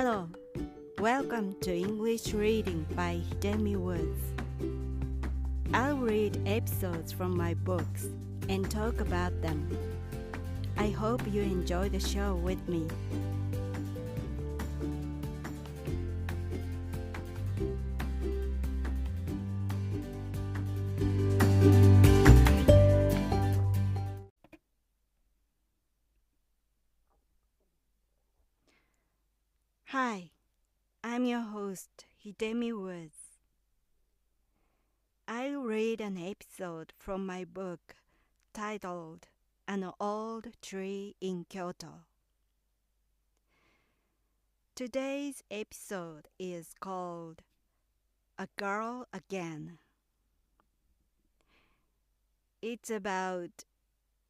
Hello, welcome to English Reading by Hidemi Woods. I'll read episodes from my books and talk about them. I hope you enjoy the show with me. Hi, I'm your host, Hidemi Woods. I'll read an episode from my book titled An Old Tree in Kyoto. Today's episode is called A Girl Again. It's about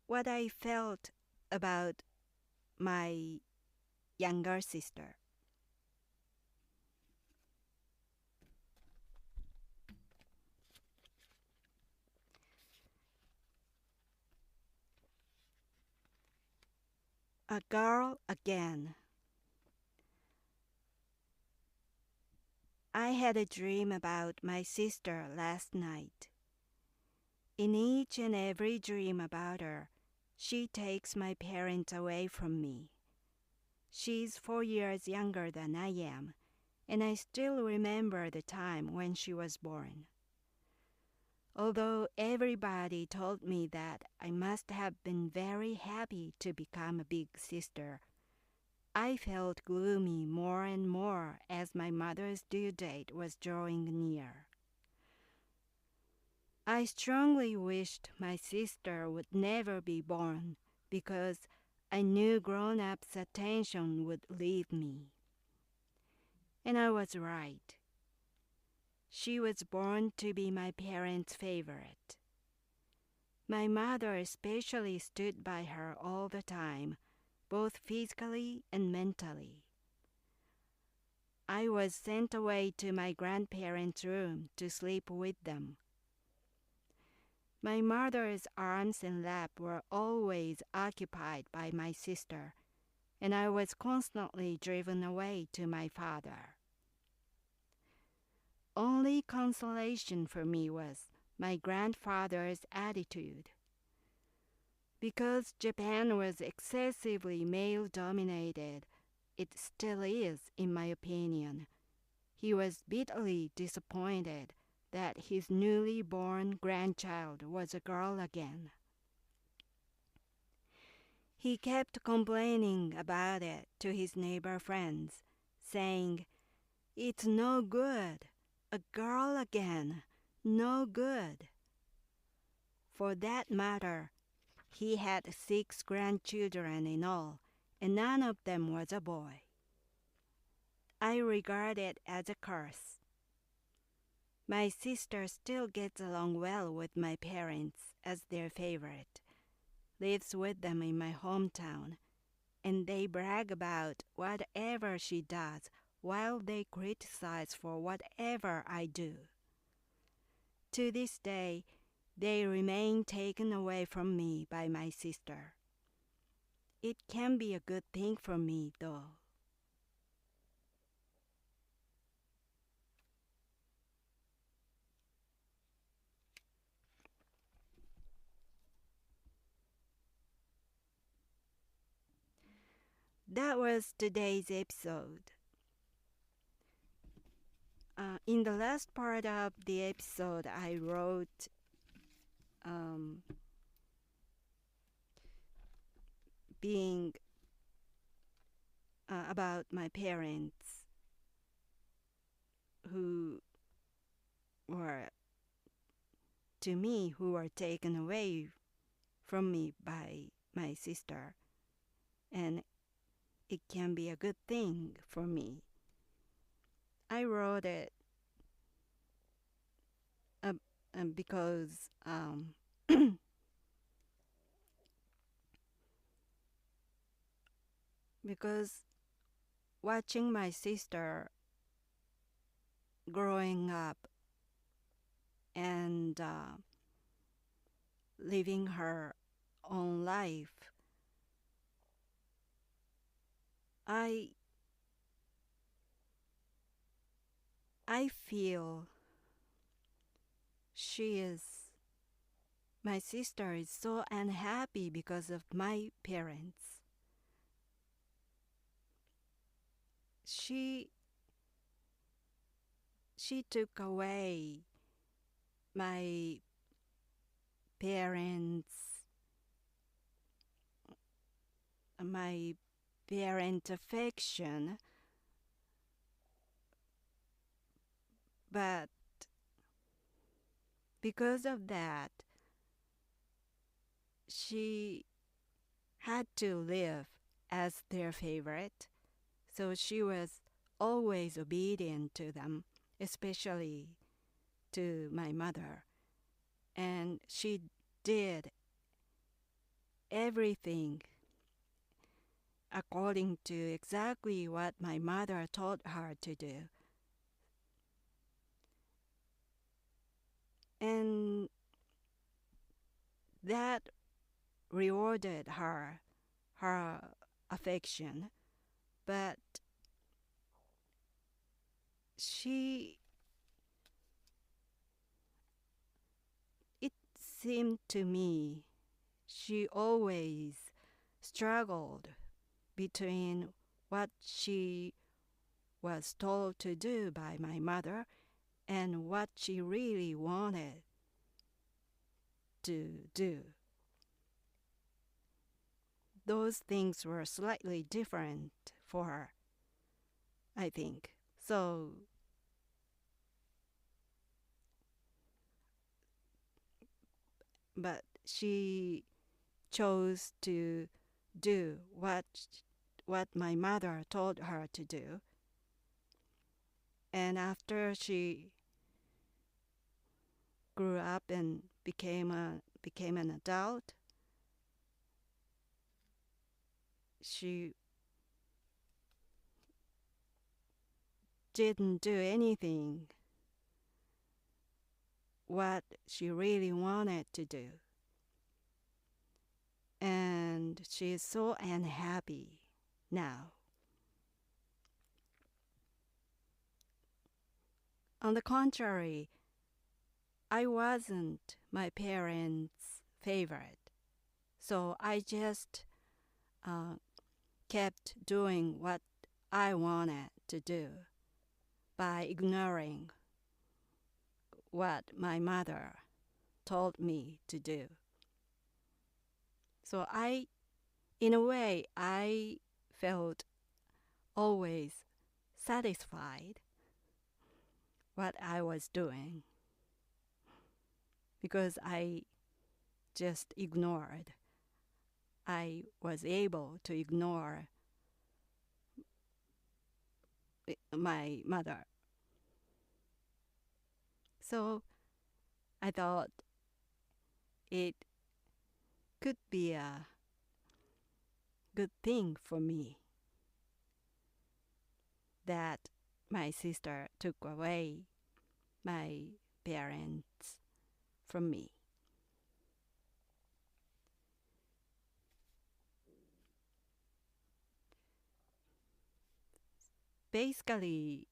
what I felt about my younger sister. A Girl Again. I had a dream about my sister last night. In each and every dream about her, she takes my parents away from me. She's 4 years younger than I am, and I still remember the time when she was born. Although everybody told me that I must have been very happy to become a big sister, I felt gloomy more and more as my mother's due date was drawing near. I strongly wished my sister would never be born because I knew grown-ups' attention would leave me. And I was right. She was born to be my parents' favorite. My mother especially stood by her all the time, both physically and mentally. I was sent away to my grandparents' room to sleep with them. My mother's arms and lap were always occupied by my sister, and I was constantly driven away to my father. Only consolation for me was my grandfather's attitude. Because Japan was excessively male-dominated, it still is, in my opinion. He was bitterly disappointed that his newly born grandchild was a girl again. He kept complaining about it to his neighbor friends, saying, "It's no good. A girl again. No good." For that matter, he had 6 grandchildren in all, and none of them was a boy. I regard it as a curse. My sister still gets along well with my parents as their favorite, lives with them in my hometown, and they brag about whatever she does while they criticize for whatever I do. To this day, they remain taken away from me by my sister. It can be a good thing for me, though. That was today's episode. In the last part of the episode, I wrote being about my parents who were taken away from me by my sister, and it can be a good thing for me. I wrote it because because watching my sister growing up and living her own life, I I feel my sister is so unhappy because of my parents. She took away my parents, my parent affection, but because of that, she had to live as their favorite, so she was always obedient to them, especially to my mother. And she did everything according to exactly what my mother told her to do. And that rewarded her affection, but it seemed to me she always struggled between what she was told to do by my mother and what she really wanted to do. Those things were slightly different for her, I think. So but she chose to do what my mother told her to do. And after she grew up and became an adult, she didn't do anything what she really wanted to do. And she is so unhappy now. On the contrary, I wasn't my parents' favorite, so I just kept doing what I wanted to do by ignoring what my mother told me to do. So in a way, I felt always satisfied what I was doing because I just ignored. I was able to ignore my mother. So I thought it could be a good thing for me that my sister took away my parents from me. Basically,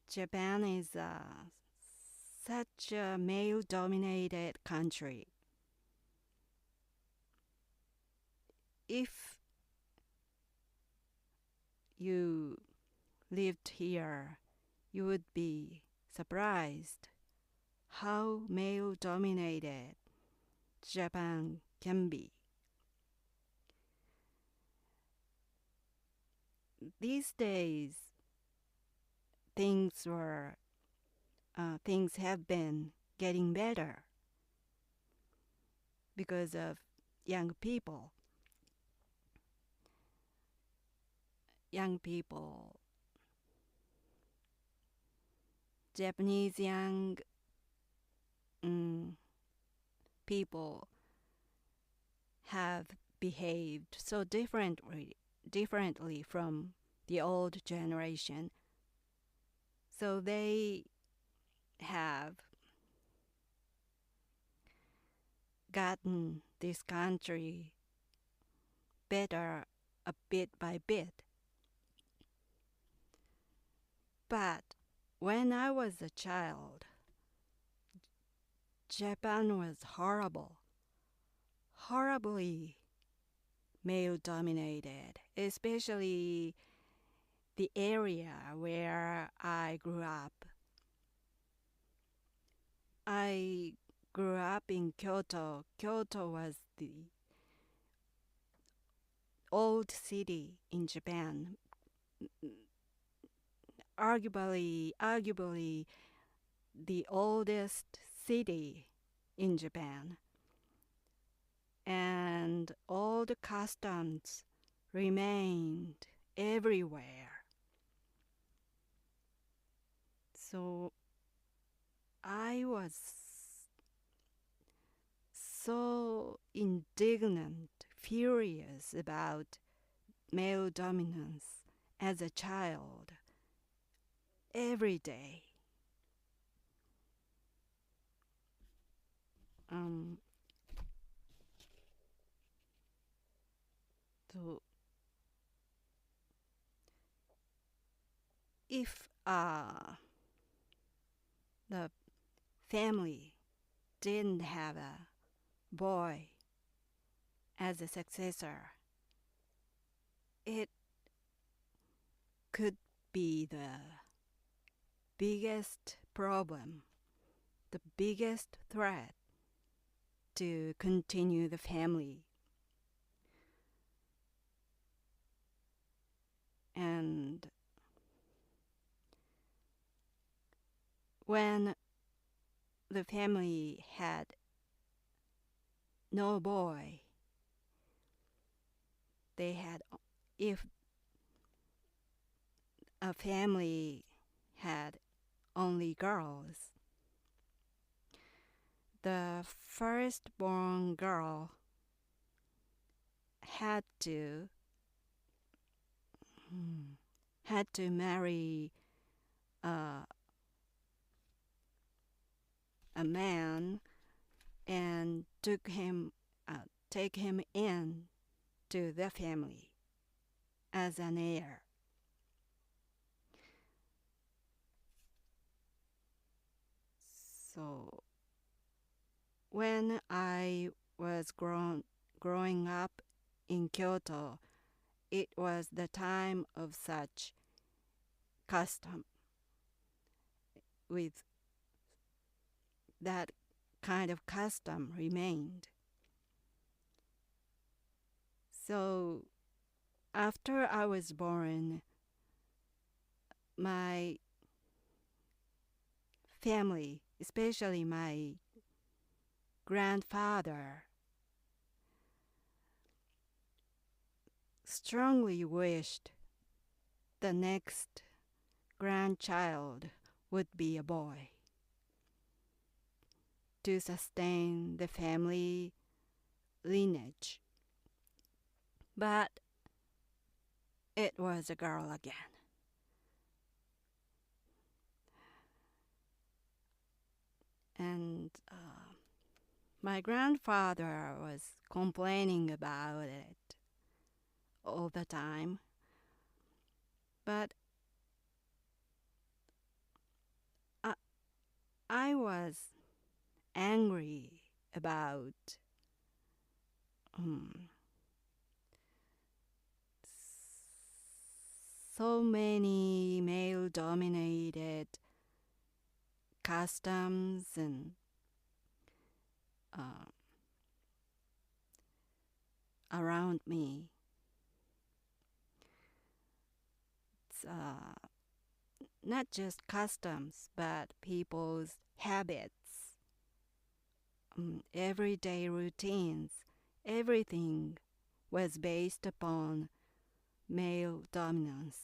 Japan is such a male-dominated country. If you lived here, you would be surprised how male-dominated Japan can be. These days, things have been getting better because of young people. Japanese young people have behaved so differently from the old generation. So they have gotten this country better a bit by bit. But when I was a child, Japan was horribly male-dominated, especially the area where I grew up. I grew up in Kyoto. Kyoto was the old city in Japan. Arguably the oldest city in Japan. And all the customs remained everywhere. So I was so indignant, furious about male dominance as a child every day. So if the family didn't have a boy as a successor, it could be the biggest problem, the biggest threat to continue the family. And when the family had no boy, if a family had only girls, the firstborn girl had to marry a man and take him in to the family as an heir. So when I was growing up in Kyoto, it was the time of such custom. With that kind of custom remained. So after I was born, my family, especially my grandfather, strongly wished the next grandchild would be a boy to sustain the family lineage. But it was a girl again. And my grandfather was complaining about it all the time. But I was angry about so many male-dominated customs and around me. It's not just customs, but people's habits, everyday routines. Everything was based upon male dominance.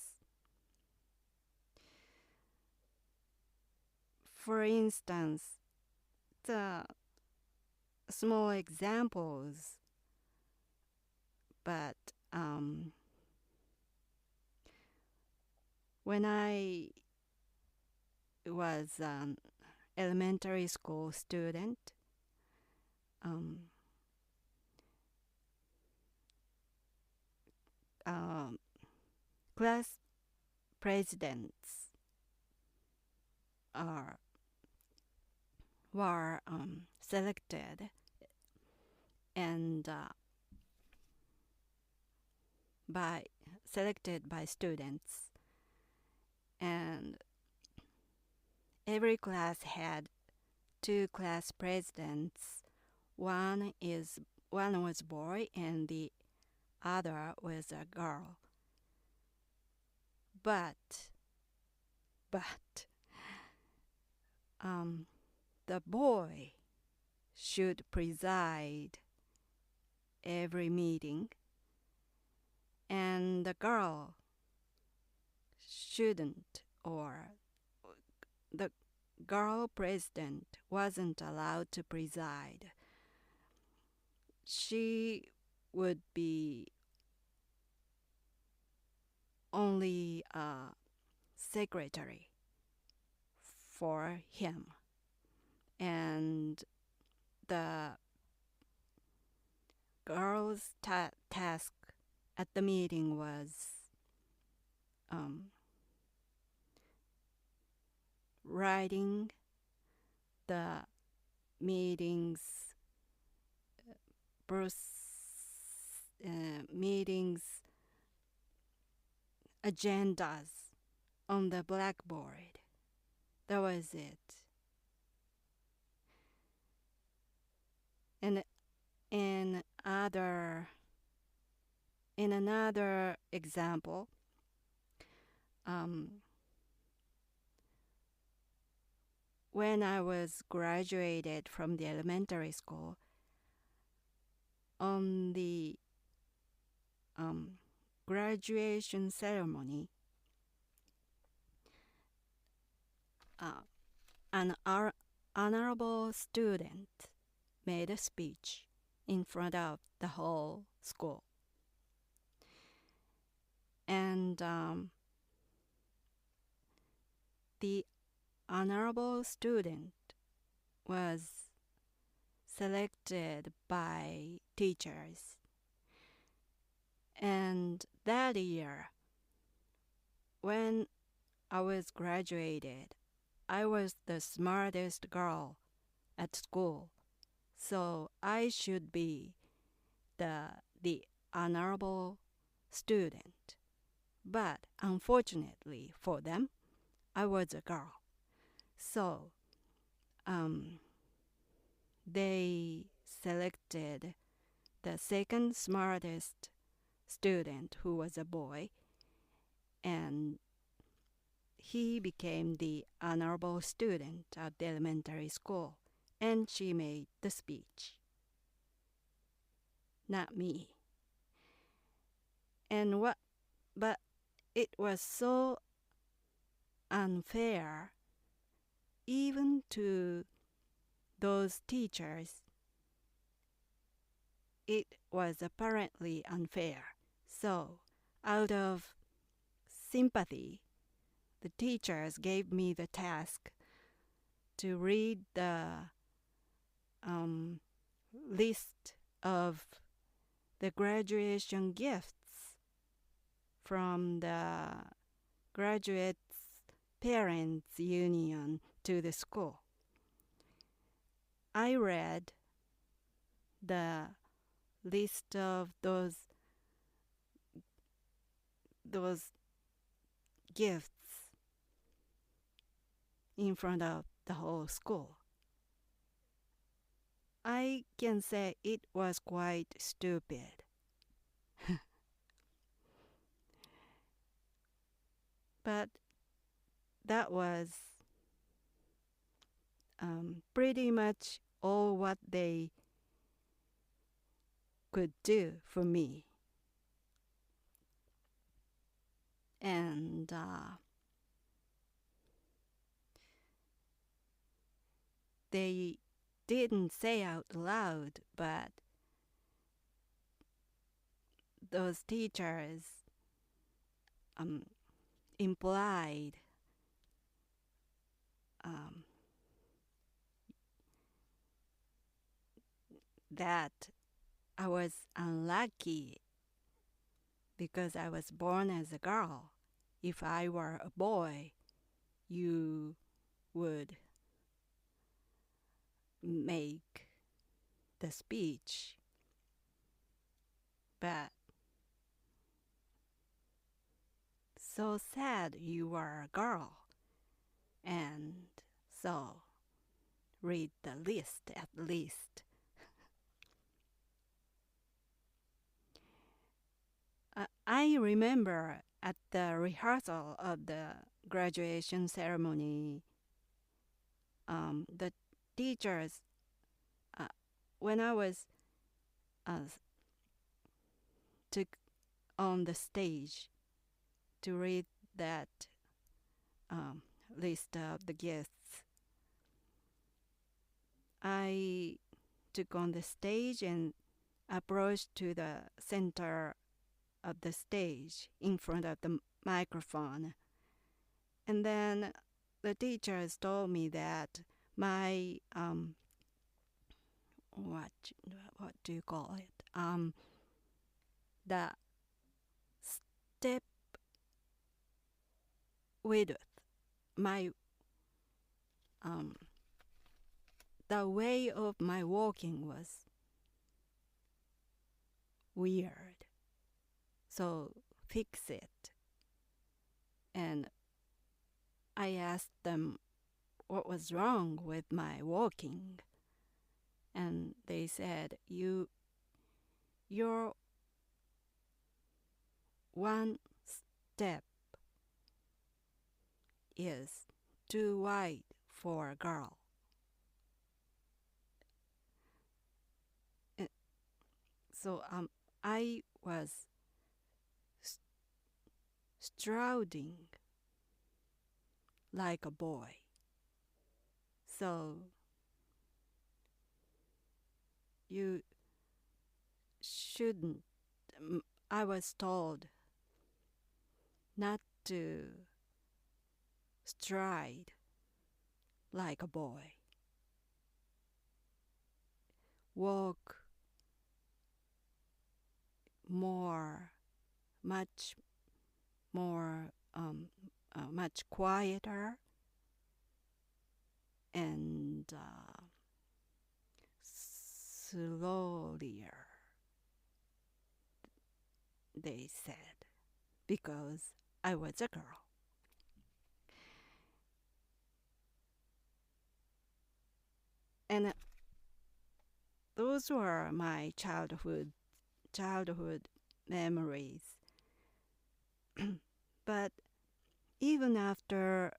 For instance, the small examples, but when I was an elementary school student, class presidents are were selected and selected by students, and every class had two class presidents. One was boy and the other was a girl. But the boy should preside every meeting, and the girl shouldn't, or the girl president wasn't allowed to preside. She would be only a secretary for him, and the girl's task at the meeting was writing the meeting's agendas on the blackboard. That was it. And in another example, when I was graduated from the elementary school, on the graduation ceremony, an honorable student made a speech in front of the whole school. And the honorable student was selected by teachers. And that year, when I was graduated, I was the smartest girl at school, so I should be the honorable student. But unfortunately for them, I was a girl. So they selected the second smartest student, who was a boy, and he became the honorable student at the elementary school, and she made the speech. Not me. But it was so unfair, even to those teachers. It was apparently unfair. So, out of sympathy, the teachers gave me the task to read the list of the graduation gifts from the graduates' parents' union to the school. I read the list of those gifts in front of the whole school. I can say it was quite stupid. But that was pretty much all what they could do for me. And they didn't say out loud, but those teachers implied that I was unlucky because I was born as a girl. If I were a boy, you would make the speech. But so sad you were a girl. And so read the list at least. I remember at the rehearsal of the graduation ceremony, the teachers, when I was took on the stage to read that list of the guests, I took on the stage and approached to the center of the stage in front of the microphone. And then the teachers told me that my what do you call it? The step width, my the way of my walking was weird. So fix it. And I asked them what was wrong with my walking. And they said, your one step is too wide for a girl. So I was striding like a boy. So you shouldn't, I was told not to stride like a boy. Walk much quieter and slowlier, they said, because I was a girl. And those were my childhood memories. But even after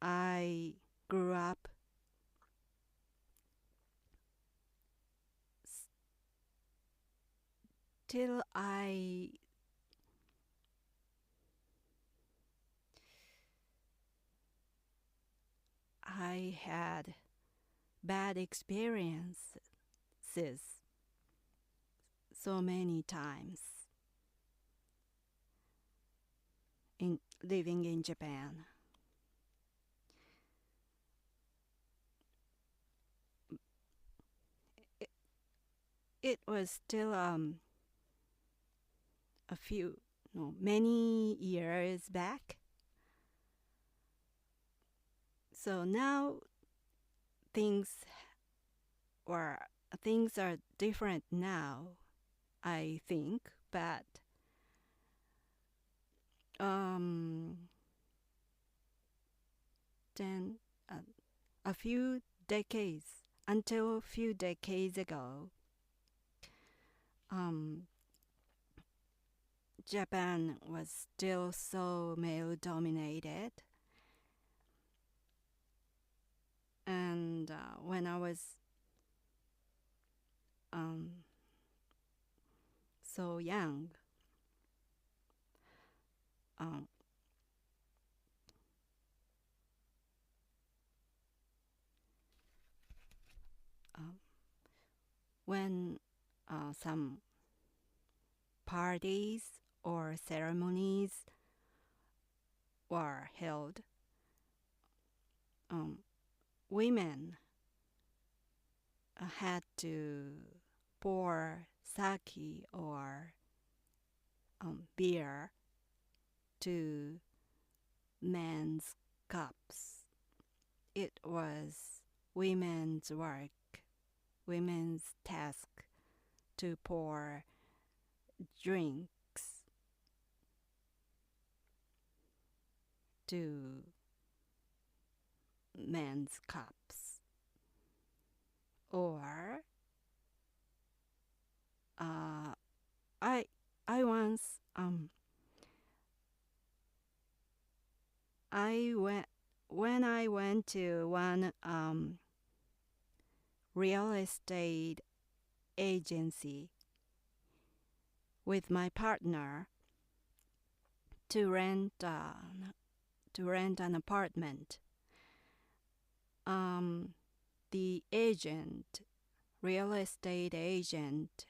I grew up, still I had bad experiences so many times in living in Japan. It was still many years back. So now things are different now, I think, but then until a few decades ago, Japan was still so male dominated. And when I was so young, when some parties or ceremonies were held, women had to pour sake or beer to men's cups. It was women's work, women's task to pour drinks to men's cups. Or I once when I went to one real estate agency with my partner to rent an apartment. The real estate agent,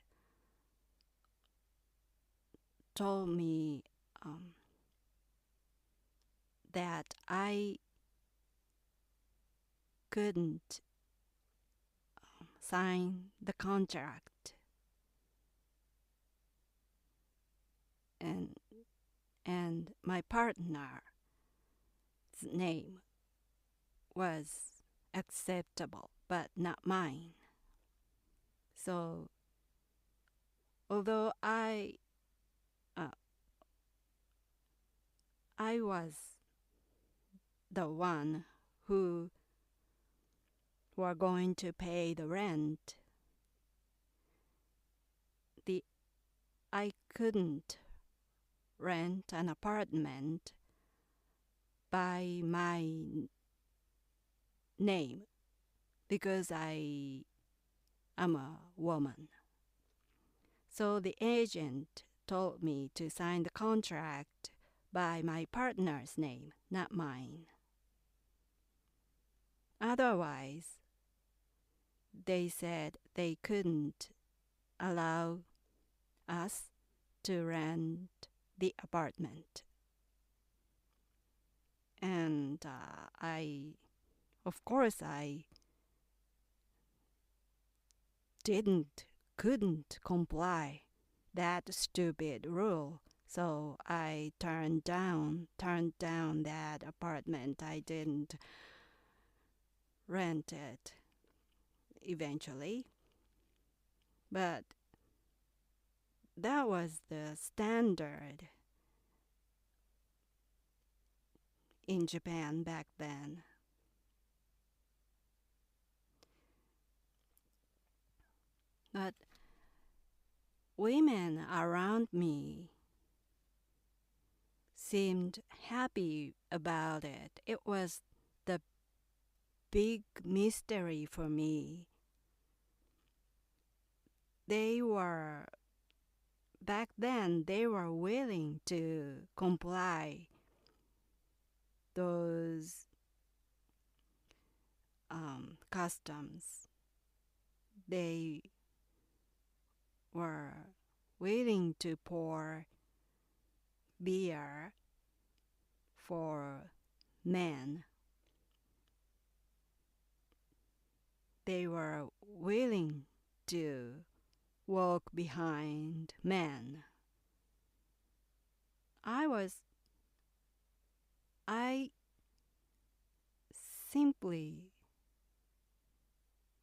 told me that I couldn't sign the contract, and my partner's name was acceptable, but not mine. So, although I was the one who were going to pay the rent, I couldn't rent an apartment by my name because I am a woman. So the agent told me to sign the contract by my partner's name, not mine. Otherwise, they said they couldn't allow us to rent the apartment. And of course, I couldn't comply that stupid rule. So I turned down that apartment. I didn't rent it eventually. But that was the standard in Japan back then. But women around me seemed happy about it. It was the big mystery for me. Back then, they were willing to comply those customs. They were willing to pour beer for men. They were willing to walk behind men. I simply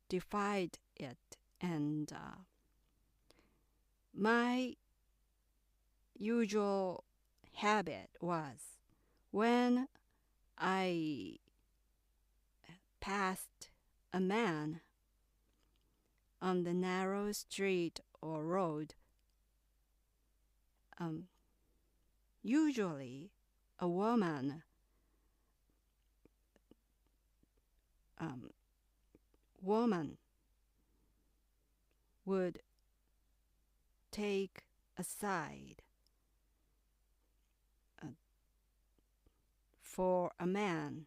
defied it, and my usual habit was when I passed a man on the narrow street or road, usually a woman would take a side for a man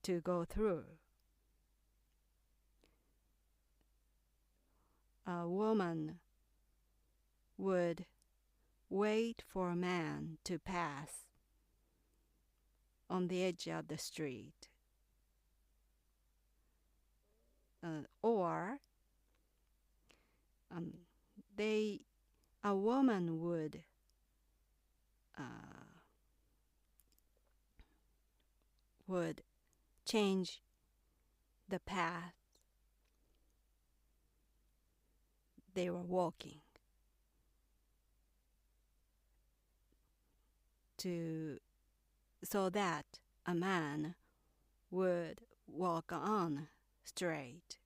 to go through. A woman would wait for a man to pass on the edge of the street. Or a woman would would change the path they were walking so that a man would walk on straight.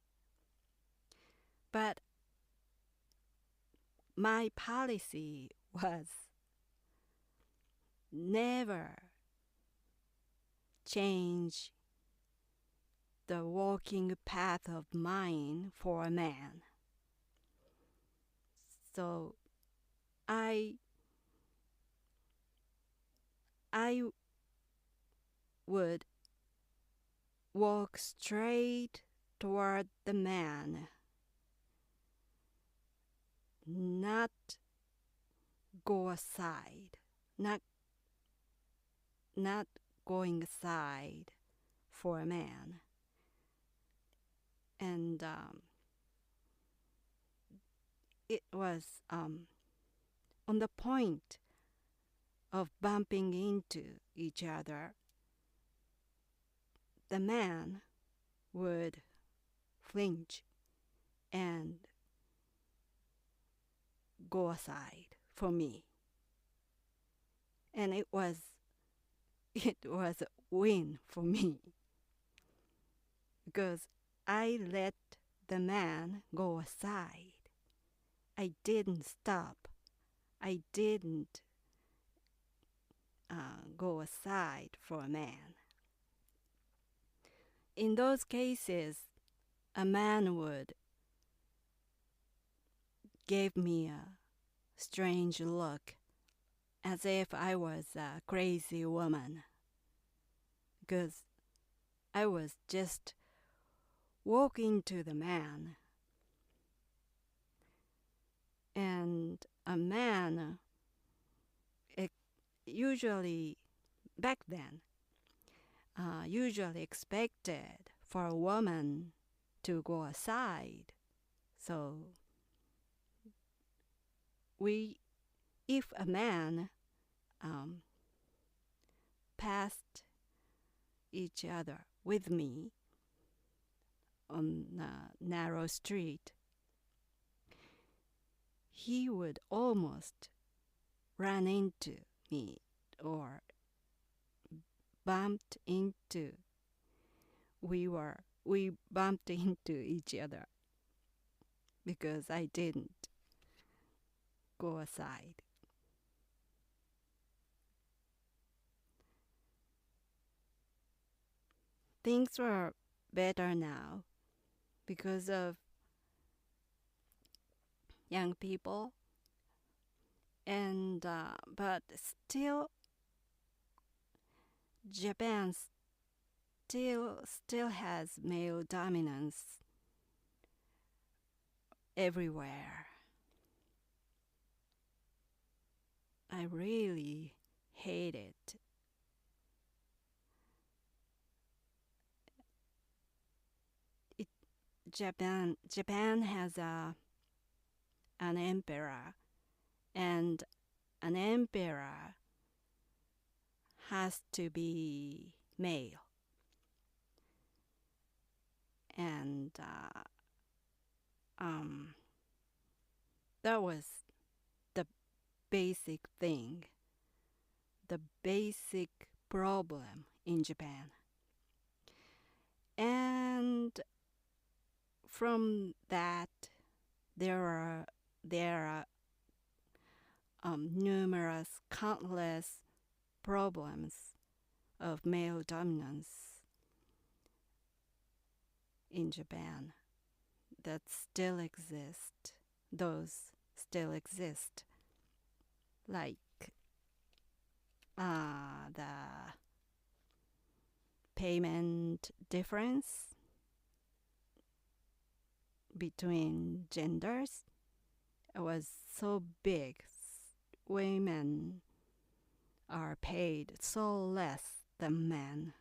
But my policy was never change the walking path of mine for a man. So I would walk straight toward the man, not go aside, not going aside for a man. And it was on the point of bumping into each other. The man would flinch and go aside for me. And it was a win for me because I let the man go aside. I didn't stop. I didn't go aside for a man. In those cases, a man would give me a strange look as if I was a crazy woman because I was just walking to the man. And a man, usually back then, usually expected for a woman to go aside. So if a man passed each other with me on a narrow street, he would almost run into me or we bumped into each other because I didn't go aside. Things were better now because of young people, and but still Japan still has male dominance everywhere. I really hate it. Japan has an emperor, and an emperor has to be male. And that was the basic thing, the basic problem in Japan. And from that, there are numerous, countless problems of male dominance in Japan that still exist. Those still exist, like the payment difference between genders was so big. Women are paid so less than men,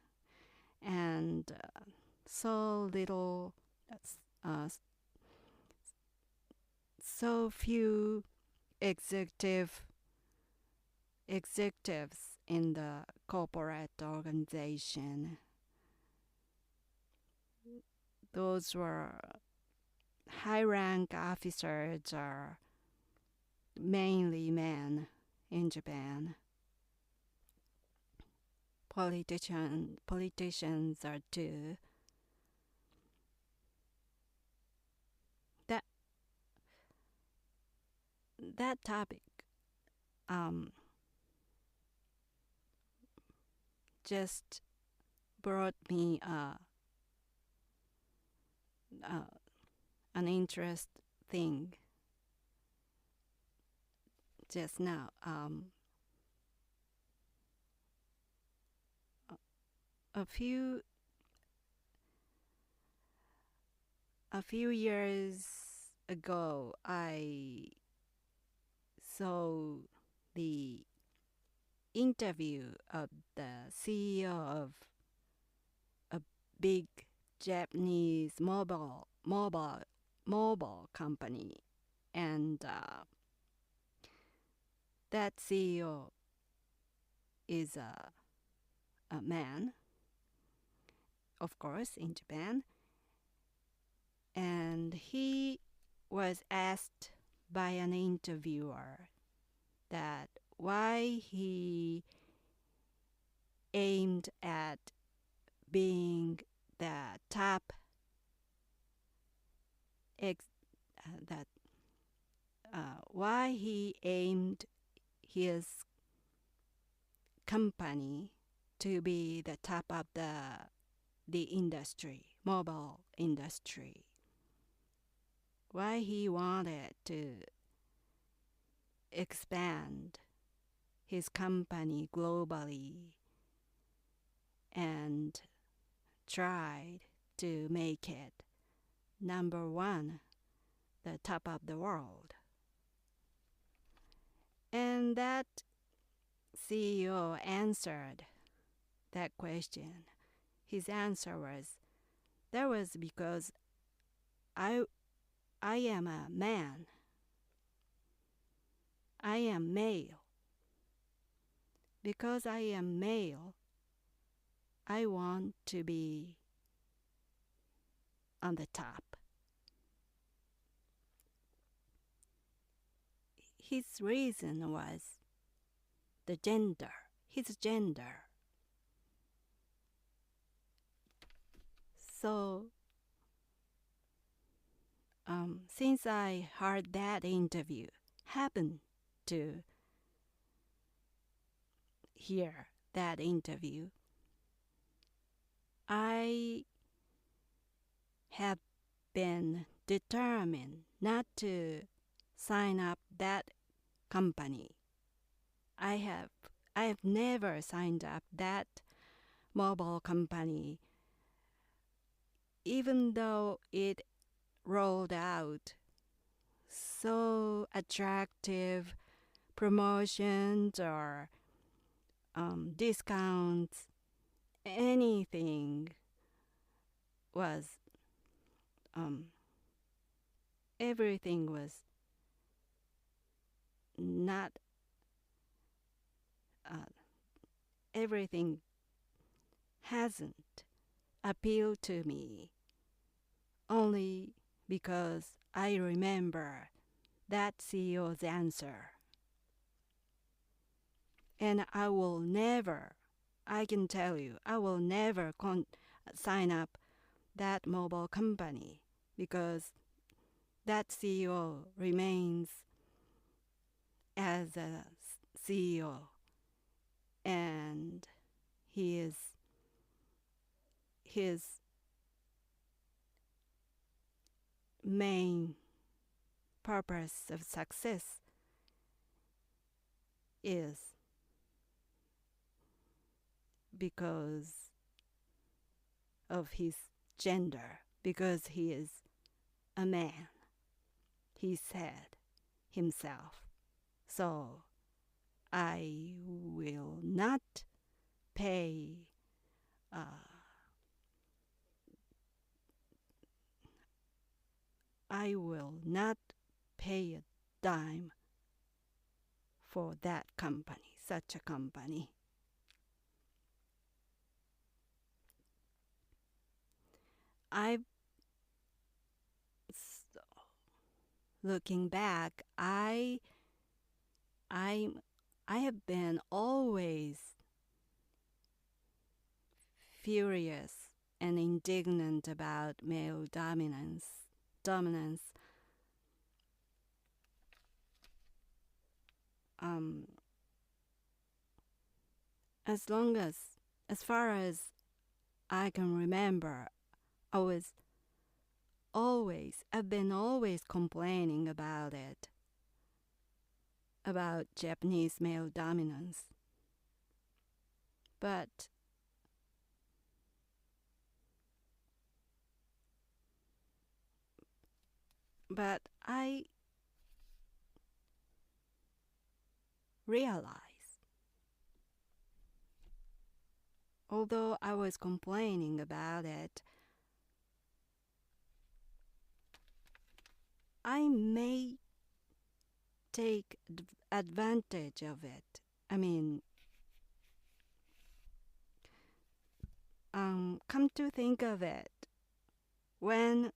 and so little, so few executive executives in the corporate organization. Those were high-rank officers are mainly men in Japan. Politicians are too. That topic just brought me an interest thing just now. A few years ago, I saw the interview of the CEO of a big Japanese mobile company, and that CEO is a man, of course, in Japan, and he was asked by an interviewer that why he aimed at being the top why he aimed his company to be the top of the industry, mobile industry. Why he wanted to expand his company globally and tried to make it number one, the top of the world. And that CEO answered that question. His answer was, that was because I am a man. I am male. Because I am male, I want to be on the top. His reason was his gender. So, since I heard that interview, happened to hear that interview, I have been determined not to sign up that company. I have never signed up that mobile company, even though it rolled out so attractive promotions or discounts. Anything was everything was not everything hasn't appealed to me, only because I remember that CEO's answer. And I can tell you, I will never sign up that mobile company because that CEO remains as a CEO, and his main purpose of success is because of his gender, because he is a man, he said himself. So I will not pay a dime for that company. such a company. Looking back, I have been always furious and indignant about male dominance. As far as I can remember, I've been always complaining about it, about Japanese male dominance. But I realize, although I was complaining about it, I may take advantage of it. I mean, come to think of it, when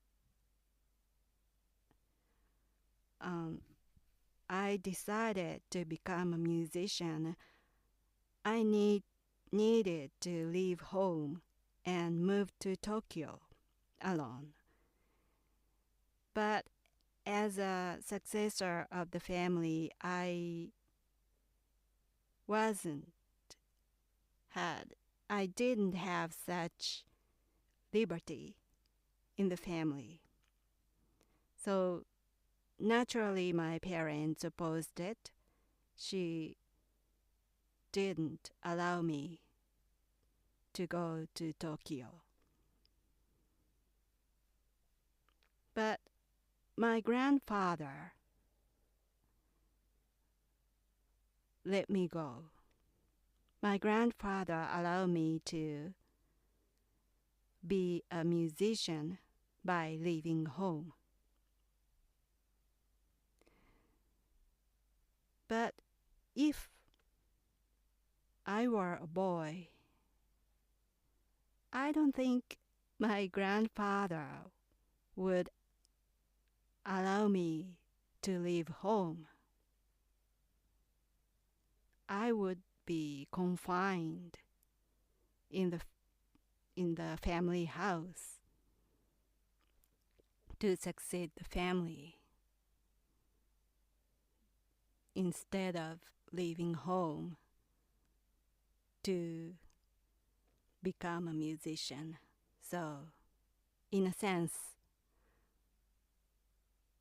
I decided to become a musician, I needed to leave home and move to Tokyo alone. But as a successor of the family, I didn't have such liberty in the family. So naturally, my parents opposed it. She didn't allow me to go to Tokyo. But my grandfather let me go. My grandfather allowed me to be a musician by leaving home. But if I were a boy, I don't think my grandfather would allow me to leave home. I would be confined in the family house to succeed the family instead of leaving home to become a musician. So, in a sense,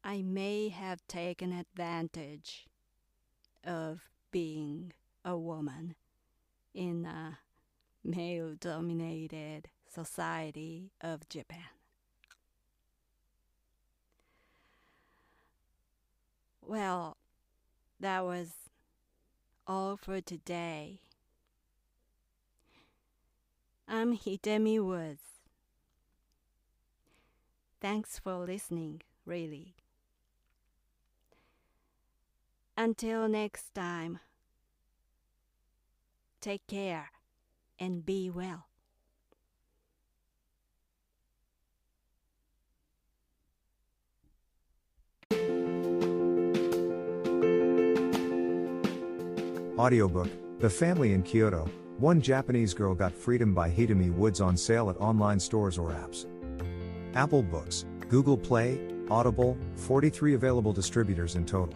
I may have taken advantage of being a woman in a male-dominated society of Japan. Well, that was all for today. I'm Hidemi Woods. Thanks for listening, really. Until next time, take care and be well. Audiobook, The Family in Kyoto, One Japanese Girl Got Freedom by Hidemi Woods on sale at online stores or apps. Apple Books, Google Play, Audible, 43 available distributors in total.